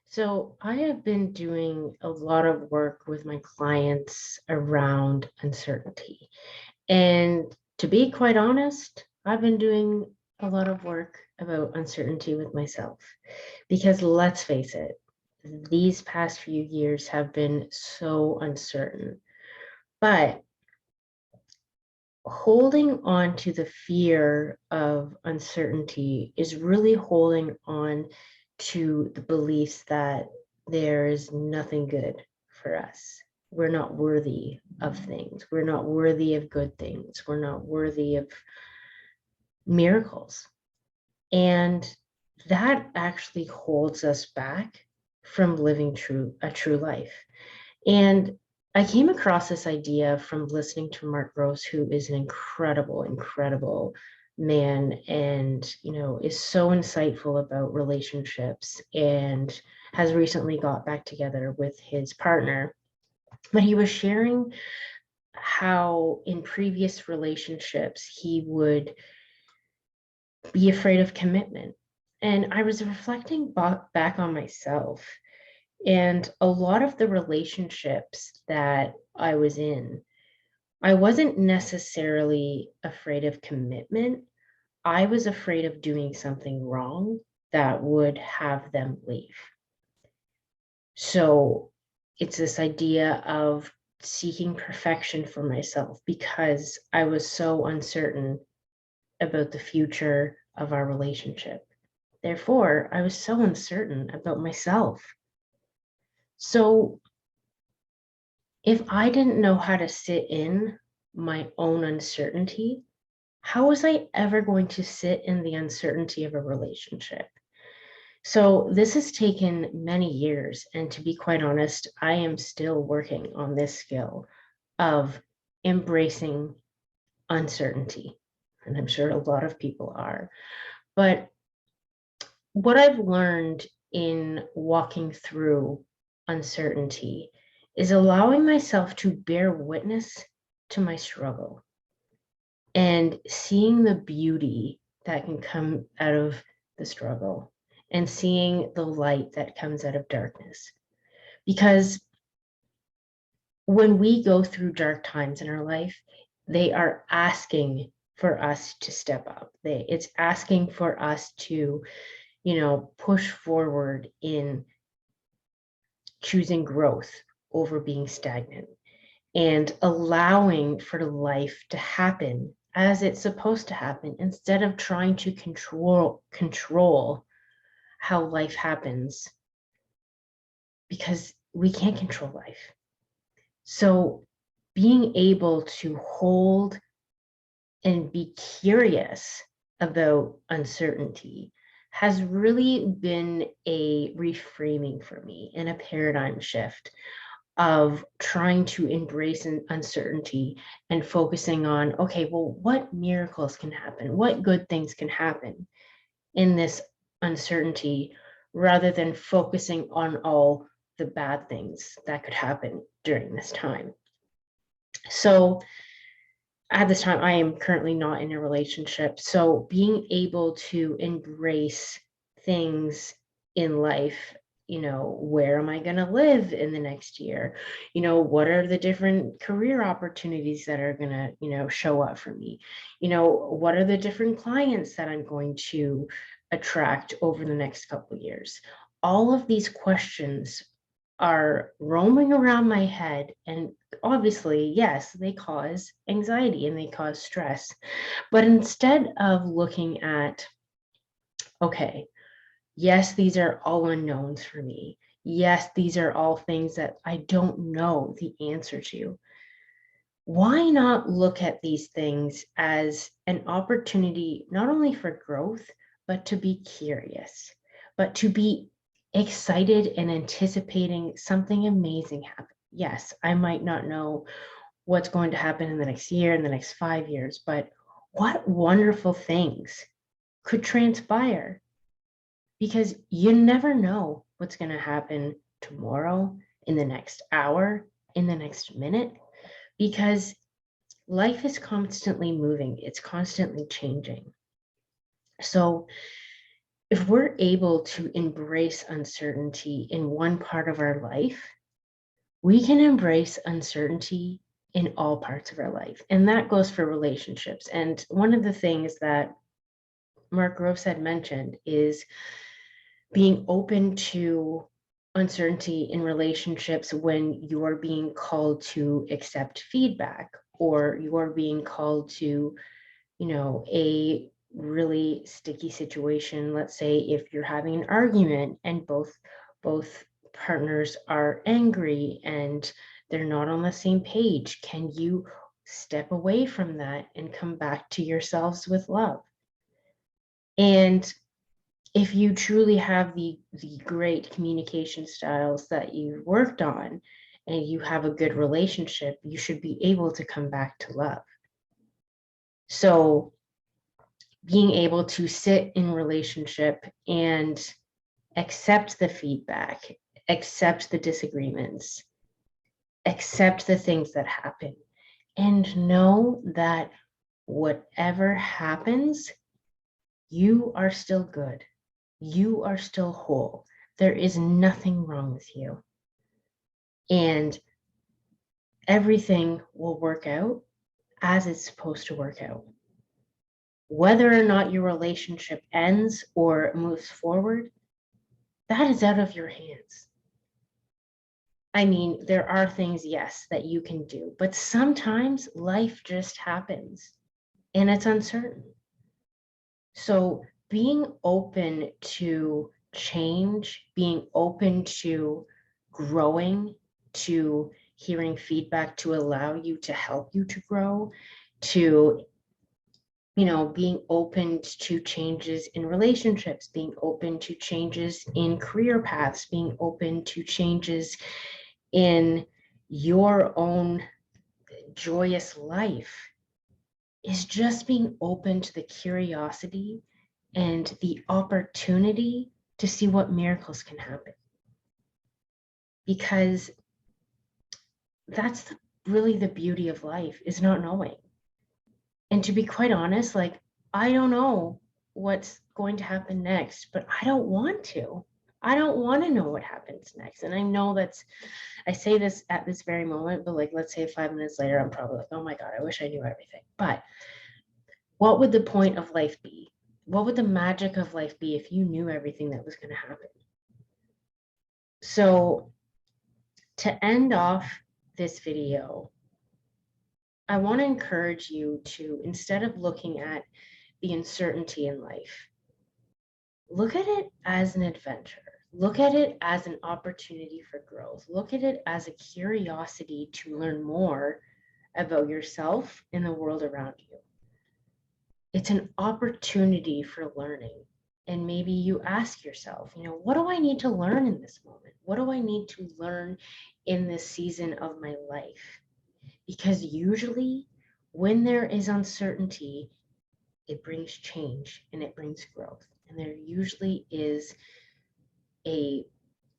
So I have been doing a lot of work with my clients around uncertainty. And to be quite honest, I've been doing a lot of work about uncertainty with myself. Because let's face it, these past few years have been so uncertain. But holding on to the fear of uncertainty is really holding on to the beliefs that there is nothing good for us. We're not worthy of things. We're not worthy of good things. We're not worthy of miracles. And that actually holds us back from living a true life. And I came across this idea from listening to Mark Gross, who is an incredible man and, is so insightful about relationships and has recently got back together with his partner. But he was sharing how in previous relationships he would be afraid of commitment. And I was reflecting back on myself. And a lot of the relationships that I was in, I wasn't necessarily afraid of commitment. I was afraid of doing something wrong that would have them leave. So it's this idea of seeking perfection for myself because I was so uncertain about the future of our relationship. Therefore, I was so uncertain about myself. So if I didn't know how to sit in my own uncertainty, how was I ever going to sit in the uncertainty of a relationship? So this has taken many years. And to be quite honest, I am still working on this skill of embracing uncertainty. And I'm sure a lot of people are. But what I've learned in walking through uncertainty is allowing myself to bear witness to my struggle and seeing the beauty that can come out of the struggle and seeing the light that comes out of darkness. Because when we go through dark times in our life, they are asking for us to step up. It's asking for us to, push forward in choosing growth over being stagnant and allowing for life to happen as it's supposed to happen instead of trying to control how life happens, because we can't control life. So being able to hold and be curious about uncertainty has really been a reframing for me and a paradigm shift of trying to embrace an uncertainty and focusing on, okay, well, what miracles can happen? What good things can happen in this uncertainty, rather than focusing on all the bad things that could happen during this time. So at this time, I am currently not in a relationship. So being able to embrace things in life, where am I going to live in the next year? What are the different career opportunities that are going to, show up for me? What are the different clients that I'm going to attract over the next couple of years? All of these questions are roaming around my head, and obviously, yes, they cause anxiety and they cause stress. But instead of looking at, okay, yes, these are all unknowns for me. Yes, these are all things that I don't know the answer to. Why not look at these things as an opportunity, not only for growth, but to be curious, but to be excited and anticipating something amazing happen? Yes, I might not know what's going to happen in the next year, in the next 5 years, but what wonderful things could transpire, because you never know what's going to happen tomorrow, in the next hour, in the next minute, because life is constantly moving, it's constantly changing. So if we're able to embrace uncertainty in one part of our life, we can embrace uncertainty in all parts of our life. And that goes for relationships. And one of the things that Mark Groves had mentioned is being open to uncertainty in relationships when you're being called to accept feedback, or you're being called to, a really sticky situation. Let's say if you're having an argument and both partners are angry and they're not on the same page, can you step away from that and come back to yourselves with love? And if you truly have the great communication styles that you've worked on and you have a good relationship, you should be able to come back to love. So being able to sit in relationship and accept the feedback, accept the disagreements, accept the things that happen, and know that whatever happens, you are still good. You are still whole. There is nothing wrong with you. And everything will work out as it's supposed to work out. Whether or not your relationship ends or moves forward, that is out of your hands. I mean, there are things, yes, that you can do, but sometimes life just happens and it's uncertain. So being open to change, being open to growing, to hearing feedback to allow you to help you to grow, to being open to changes in relationships, being open to changes in career paths, being open to changes in your own joyous life, is just being open to the curiosity and the opportunity to see what miracles can happen. Because that's really the beauty of life, is not knowing. And to be quite honest, like, I don't know what's going to happen next, but I don't want to. I don't want to know what happens next. And I know I say this at this very moment, but like, let's say 5 minutes later, I'm probably like, oh my God, I wish I knew everything. But what would the point of life be? What would the magic of life be if you knew everything that was going to happen? So to end off this video, I want to encourage you to, instead of looking at the uncertainty in life, look at it as an adventure. Look at it as an opportunity for growth. Look at it as a curiosity to learn more about yourself and the world around you. It's an opportunity for learning. And maybe you ask yourself, what do I need to learn in this moment? What do I need to learn in this season of my life? Because usually when there is uncertainty, it brings change and it brings growth. And there usually is a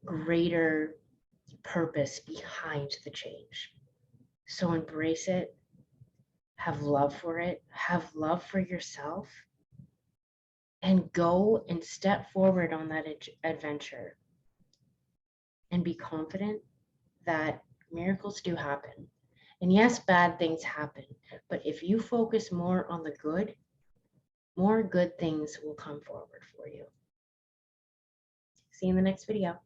greater purpose behind the change. So embrace it, have love for it, have love for yourself, and go and step forward on that adventure and be confident that miracles do happen. And yes, bad things happen, but if you focus more on the good, more good things will come forward for you. See you in the next video.